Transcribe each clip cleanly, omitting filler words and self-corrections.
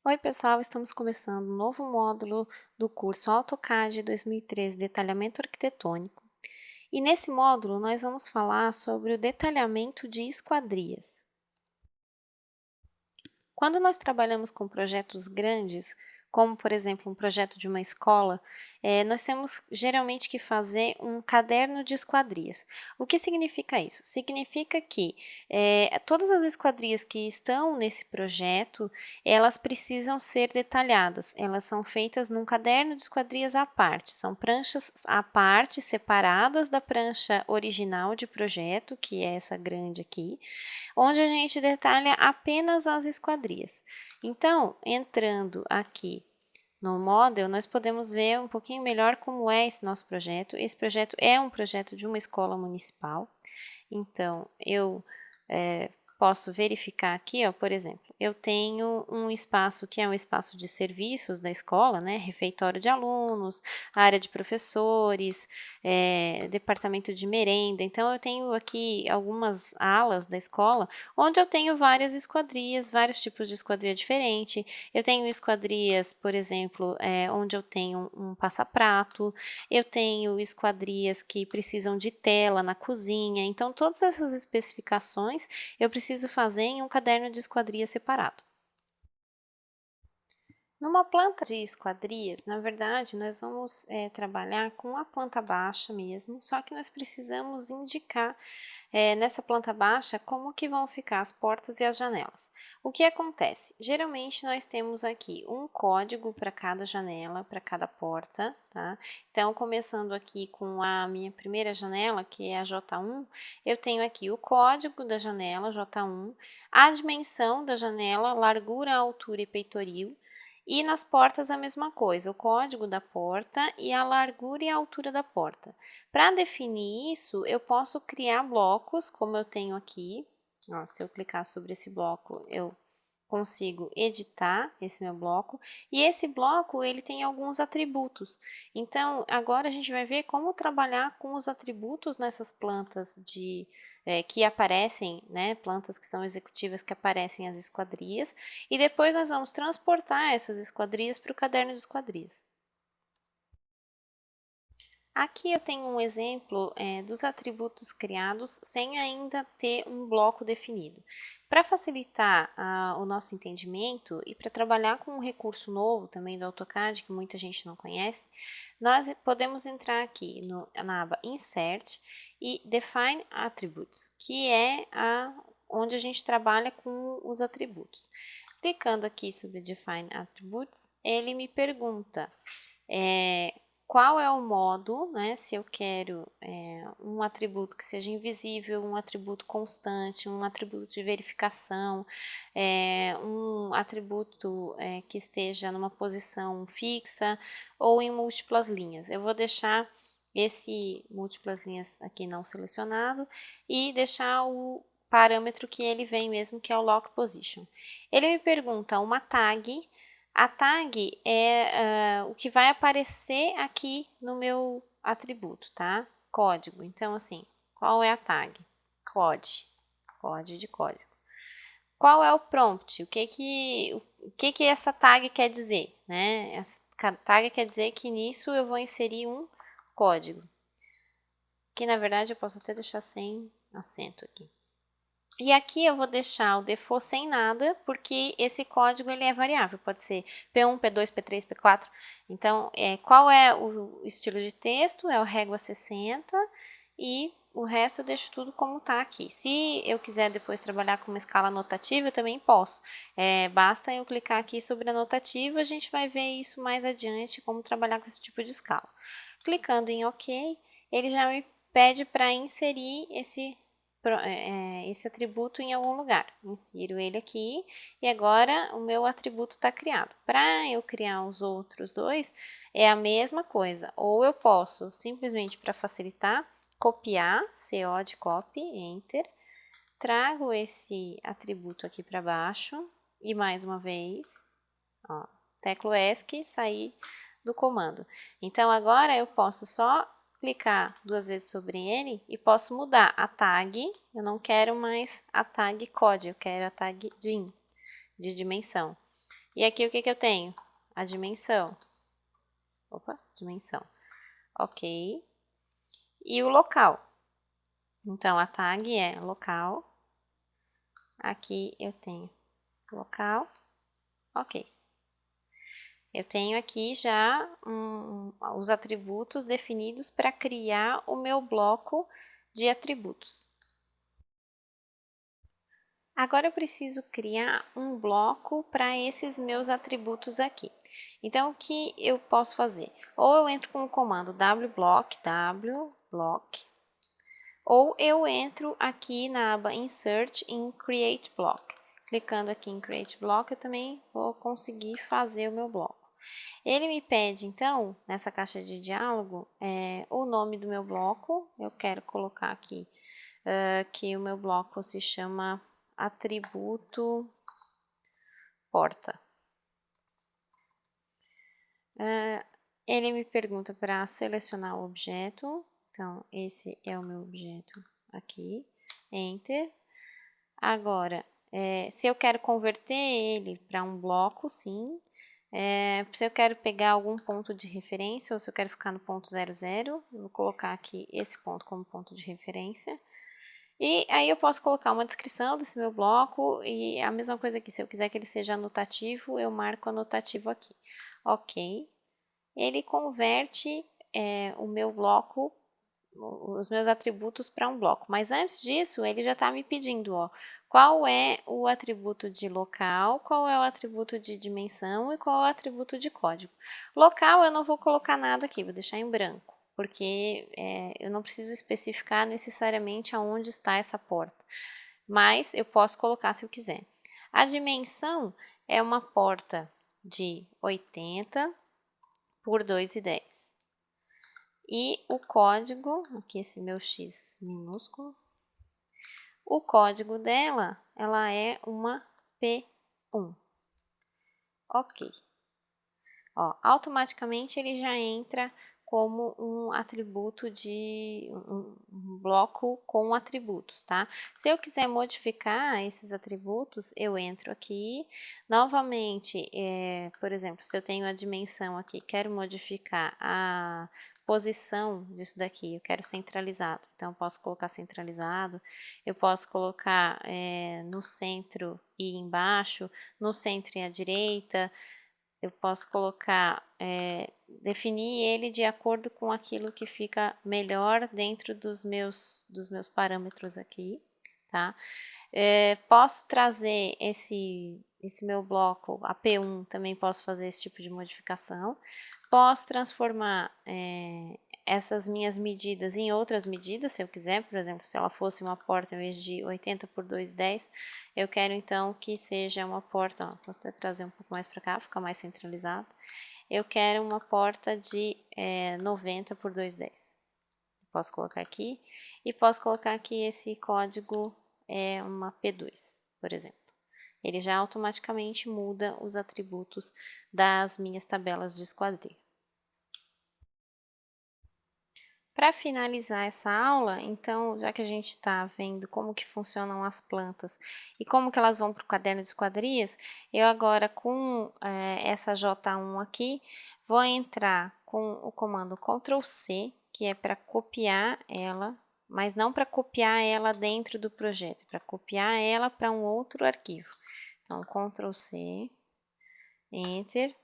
Oi pessoal, estamos começando um novo módulo do curso AutoCAD 2013 Detalhamento Arquitetônico. E nesse módulo nós vamos falar sobre o detalhamento de esquadrias. Quando nós trabalhamos com projetos grandes, como por exemplo um projeto de uma escola, nós temos geralmente que fazer um caderno de esquadrias. O que significa isso? Significa que todas as esquadrias que estão nesse projeto, elas precisam ser detalhadas, elas são feitas num caderno de esquadrias à parte, são pranchas à parte, separadas da prancha original de projeto, que é essa grande aqui, onde a gente detalha apenas as esquadrias. Então, entrando aqui no Model, nós podemos ver um pouquinho melhor como é esse nosso projeto. Esse projeto é um projeto de uma escola municipal. Então, eu posso verificar aqui, ó, por exemplo, eu tenho um espaço que é um espaço de serviços da escola, né, refeitório de alunos, área de professores, departamento de merenda. Então, eu tenho aqui algumas alas da escola, onde eu tenho várias esquadrias, vários tipos de esquadria diferente. Eu tenho esquadrias, por exemplo, onde eu tenho um passaprato, eu tenho esquadrias que precisam de tela na cozinha. Então, todas essas especificações eu preciso fazer em um caderno de esquadrias separado. Numa planta de esquadrias, na verdade, nós vamos trabalhar com a planta baixa mesmo, só que nós precisamos indicar nessa planta baixa como que vão ficar as portas e as janelas. O que acontece? Geralmente nós temos aqui um código para cada janela, para cada porta, tá? Então, começando aqui com a minha primeira janela, que é a J1, eu tenho aqui o código da janela J1, a dimensão da janela, largura, altura e peitoril. E nas portas a mesma coisa, o código da porta e a largura e a altura da porta. Para definir isso, eu posso criar blocos, como eu tenho aqui. Ó, se eu clicar sobre esse bloco, eu consigo editar esse meu bloco. E esse bloco, ele tem alguns atributos. Então, agora a gente vai ver como trabalhar com os atributos nessas plantas que aparecem, né, plantas que são executivas que aparecem as esquadrias, e depois nós vamos transportar essas esquadrias para o caderno de esquadrias. Aqui eu tenho um exemplo dos atributos criados sem ainda ter um bloco definido. Para facilitar o nosso entendimento e para trabalhar com um recurso novo também do AutoCAD, que muita gente não conhece, nós podemos entrar aqui na aba Insert e Define Attributes, que é onde a gente trabalha com os atributos. Clicando aqui sobre Define Attributes, ele me pergunta qual é o modo, né? Se eu quero um atributo que seja invisível, um atributo constante, um atributo de verificação, um atributo que esteja numa posição fixa ou em múltiplas linhas. Eu vou deixar esse múltiplas linhas aqui não selecionado e deixar o parâmetro que ele vem mesmo, que é o Lock Position. Ele me pergunta uma tag. A tag é o que vai aparecer aqui no meu atributo, tá? Código. Então, assim, qual é a tag? CLOD, CLOD de código. Qual é o prompt? O que essa tag quer dizer, né? Essa tag quer dizer que nisso eu vou inserir um código. Que, na verdade, eu posso até deixar sem acento aqui. E aqui eu vou deixar o default sem nada, porque esse código ele é variável, pode ser P1, P2, P3, P4. Então, qual é o estilo de texto? É o régua 60 e o resto eu deixo tudo como está aqui. Se eu quiser depois trabalhar com uma escala notativa, eu também posso. Basta eu clicar aqui sobre a notativa, a gente vai ver isso mais adiante, como trabalhar com esse tipo de escala. Clicando em OK, ele já me pede para inserir esse atributo em algum lugar. Insiro ele aqui e agora o meu atributo está criado. Para eu criar os outros dois, é a mesma coisa. Ou eu posso, simplesmente para facilitar, copiar, CO de copy, Enter, trago esse atributo aqui para baixo e mais uma vez, ó, teclo ESC, sair do comando. Então, agora eu posso só clicar duas vezes sobre ele e posso mudar a tag. Eu não quero mais a tag code, eu quero a tag dim, de dimensão. E aqui o que que eu tenho? A dimensão. Opa, dimensão. Ok. E o local. Então, a tag é local. Aqui eu tenho local. Ok. Eu tenho aqui já os atributos definidos para criar o meu bloco de atributos. Agora eu preciso criar um bloco para esses meus atributos aqui. Então, o que eu posso fazer? Ou eu entro com o comando wblock, ou eu entro aqui na aba Insert em Create Block. Clicando aqui em Create Block, eu também vou conseguir fazer o meu bloco. Ele me pede, então, nessa caixa de diálogo, o nome do meu bloco. Eu quero colocar aqui que o meu bloco se chama atributo porta. Ele me pergunta para selecionar o objeto. Então, esse é o meu objeto aqui. Enter. Agora, se eu quero converter ele para um bloco, sim. Se eu quero pegar algum ponto de referência, ou se eu quero ficar no ponto 00, eu vou colocar aqui esse ponto como ponto de referência. E aí eu posso colocar uma descrição desse meu bloco, e a mesma coisa aqui, se eu quiser que ele seja anotativo, eu marco anotativo aqui. Ok. Ele converte o meu bloco, os meus atributos para um bloco. Mas antes disso, ele já está me pedindo, ó, qual é o atributo de local, qual é o atributo de dimensão e qual é o atributo de código. Local eu não vou colocar nada aqui, vou deixar em branco, porque eu não preciso especificar necessariamente aonde está essa porta, mas eu posso colocar se eu quiser. A dimensão é uma porta de 80 por 2,10. E o código, aqui esse meu X minúsculo, o código dela, ela é uma P1. Ok. Ó, automaticamente ele já entra como um atributo de um bloco com atributos, tá? Se eu quiser modificar esses atributos, eu entro aqui. Novamente, por exemplo, se eu tenho a dimensão aqui, quero modificar a posição disso daqui, eu quero centralizado. Então, eu posso colocar centralizado, eu posso colocar no centro e embaixo, no centro e à direita. Eu posso colocar, definir ele de acordo com aquilo que fica melhor dentro dos meus parâmetros aqui, tá? Posso trazer esse meu bloco, a P1, também posso fazer esse tipo de modificação. Posso transformar essas minhas medidas em outras medidas, se eu quiser. Por exemplo, se ela fosse uma porta em vez de 80 por 2,10, eu quero então que seja uma porta, ó, posso até trazer um pouco mais para cá, ficar mais centralizado. Eu quero uma porta de 90 por 2,10. Posso colocar aqui, e posso colocar aqui esse código é uma P2, por exemplo. Ele já automaticamente muda os atributos das minhas tabelas de esquadria. Para finalizar essa aula, então, já que a gente está vendo como que funcionam as plantas e como que elas vão para o caderno de esquadrias, eu agora com essa J1 aqui, vou entrar com o comando Ctrl C, que é para copiar ela, mas não para copiar ela dentro do projeto, é para copiar ela para um outro arquivo. Então, Ctrl C, Enter,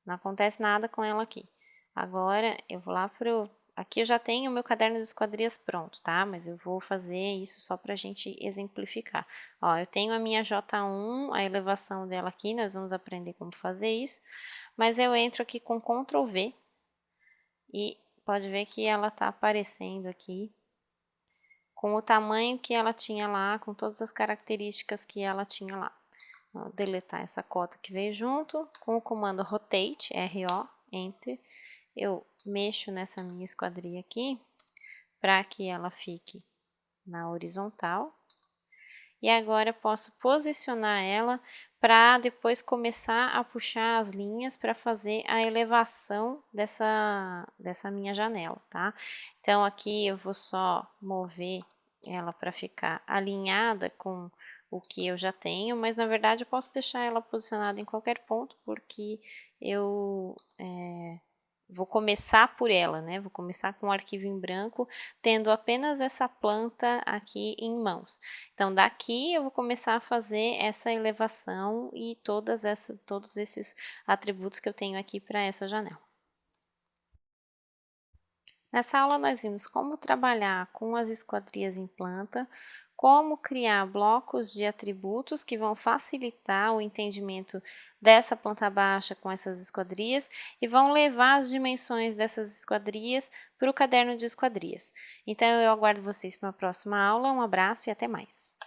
não acontece nada com ela aqui. Agora, eu vou lá para o... Aqui eu já tenho o meu caderno de esquadrias pronto, tá? Mas eu vou fazer isso só para a gente exemplificar. Ó, eu tenho a minha J1, a elevação dela aqui, nós vamos aprender como fazer isso. Mas eu entro aqui com Ctrl V e pode ver que ela está aparecendo aqui com o tamanho que ela tinha lá, com todas as características que ela tinha lá. Vou deletar essa cota que veio junto, com o comando Rotate, R-O, Enter. Eu mexo nessa minha esquadria aqui, para que ela fique na horizontal. E agora eu posso posicionar ela para depois começar a puxar as linhas para fazer a elevação dessa minha janela, tá? Então, aqui eu vou só mover ela para ficar alinhada com o que eu já tenho, mas na verdade eu posso deixar ela posicionada em qualquer ponto, porque eu vou começar por ela, né? Vou começar com o arquivo em branco, tendo apenas essa planta aqui em mãos. Então, daqui eu vou começar a fazer essa elevação e todos esses atributos que eu tenho aqui para essa janela. Nessa aula nós vimos como trabalhar com as esquadrias em planta, como criar blocos de atributos que vão facilitar o entendimento dessa planta baixa com essas esquadrias e vão levar as dimensões dessas esquadrias para o caderno de esquadrias. Então eu aguardo vocês para uma próxima aula, um abraço e até mais!